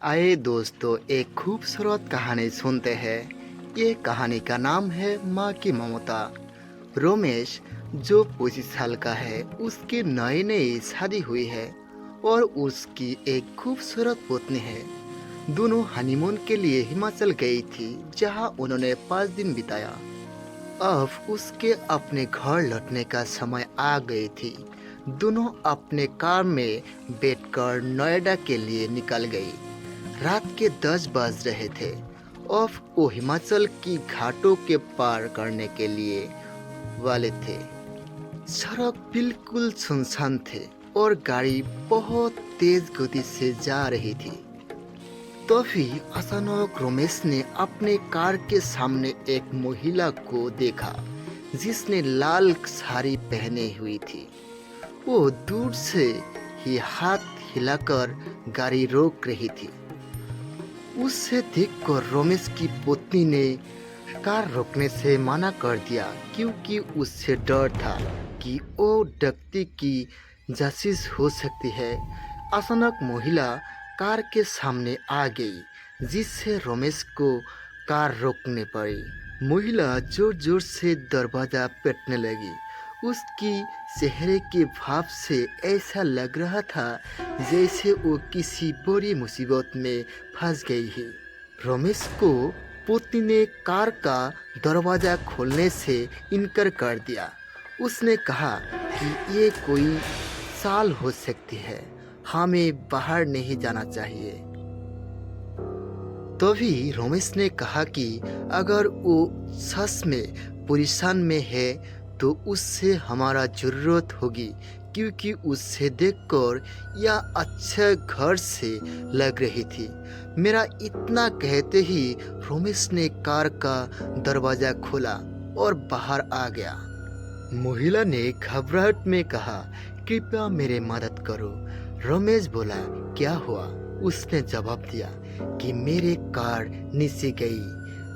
आइए दोस्तों एक खूबसूरत कहानी सुनते हैं। ये कहानी का नाम है माँ की ममता। रोमेश जो 25 साल का है, उसकी नई नई शादी हुई है और उसकी एक खूबसूरत पत्नी है। दोनों हनीमून के लिए हिमाचल गई थी, जहाँ उन्होंने 5 दिन बिताया। अब उसके अपने घर लौटने का समय आ गई थी। दोनों अपने कार में बैठकर नोएडा के लिए निकल गई। रात के 10 बज रहे थे। अब वो हिमाचल की घाटों के पार करने के लिए वाले थे। सड़क बिल्कुल सुनसान थे और गाड़ी बहुत तेज गति से जा रही थी। तभी अचानक रमेश ने अपने कार के सामने एक महिला को देखा, जिसने लाल साड़ी पहनी हुई थी। वो दूर से ही हाथ हिलाकर गाड़ी रोक रही थी। उसे देखकर रमेश की पत्नी ने कार रोकने से मना कर दिया, क्योंकि उससे डर था कि वो डकैती की जासूस हो सकती है। अचानक महिला कार के सामने आ गई, जिससे रमेश को कार रोकने पड़ी। महिला जोर जोर से दरवाजा पीटने लगी। उसकी चेहरे के भाव से ऐसा लग रहा था जैसे वो किसी बड़ी मुसीबत में फंस गई है। रमेश को पत्नी ने कार का दरवाजा खोलने से इनकार कर दिया। उसने कहा कि ये कोई चाल हो सकती है, हमें बाहर नहीं जाना चाहिए। तभी रमेश ने कहा कि अगर वो सच में परेशान में है तो उससे हमारा जरूरत होगी, क्योंकि उससे देखकर यह अच्छे घर से लग रही थी। मेरा इतना कहते ही रमेश ने कार का दरवाजा खोला और बाहर आ गया। महिला ने घबराहट में कहा, कृपया मेरे मदद करो। रमेश बोला, क्या हुआ? उसने जवाब दिया कि मेरे कार नीचे गई,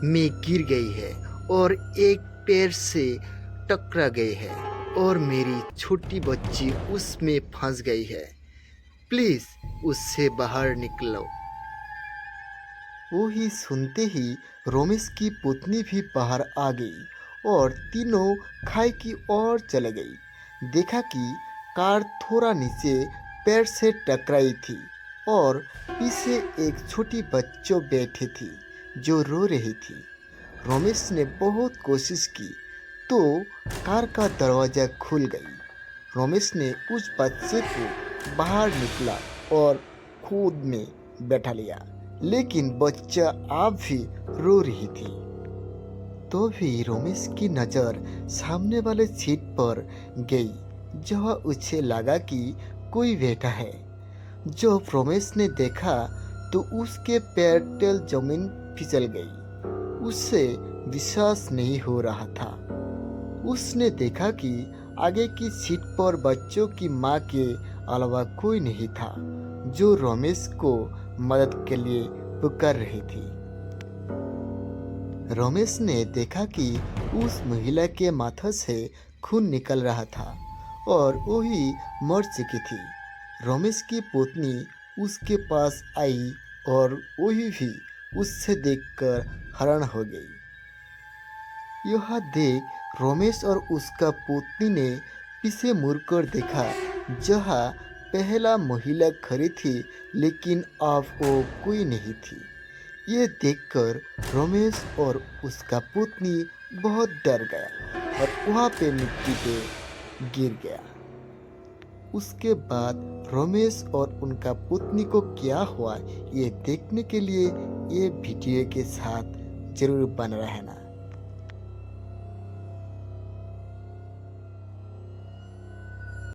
मैं गिर गई है और एक पेड़ से टकरा गई है और मेरी छोटी बच्ची उसमें फंस गई है। प्लीज उससे बाहर निकलो। वो ही सुनते ही रमेश की पत्नी भी बाहर आ गई और तीनों खाई की ओर चले गई। देखा कि कार थोड़ा नीचे पेड़ से टकराई थी और पीछे एक छोटी बच्चों बैठी थी जो रो रही थी। रमेश ने बहुत कोशिश की तो कार का दरवाज़ा खुल गई। रमेश ने उस बच्चे को बाहर निकला और खुद में बैठा लिया, लेकिन बच्चा आप भी रो रही थी। तो भी रमेश की नज़र सामने वाले सीट पर गई, जहाँ उसे लगा कि कोई बैठा है। जब रमेश ने देखा तो उसके पैर तल जमीन फिसल गई। उसे विश्वास नहीं हो रहा था। उसने देखा कि आगे की सीट पर बच्चों की माँ के अलावा कोई नहीं था, जो रमेश को मदद के लिए पुकार रही थी। रमेश ने देखा कि उस महिला के माथे से खून निकल रहा था और वो ही मर चुकी थी। रमेश की पत्नी उसके पास आई और वही भी उससे देखकर हैरान हो गई। यह देख रमेश और उसका पत्नी ने पीछे मुड़कर देखा, जहाँ पहला महिला खड़ी थी, लेकिन अब वो कोई नहीं थी। ये देखकर रमेश और उसका पत्नी बहुत डर गया और वहाँ पे मिट्टी पे गिर गया। उसके बाद रमेश और उनका पत्नी को क्या हुआ, ये देखने के लिए ये वीडियो के साथ जरूर बने रहना।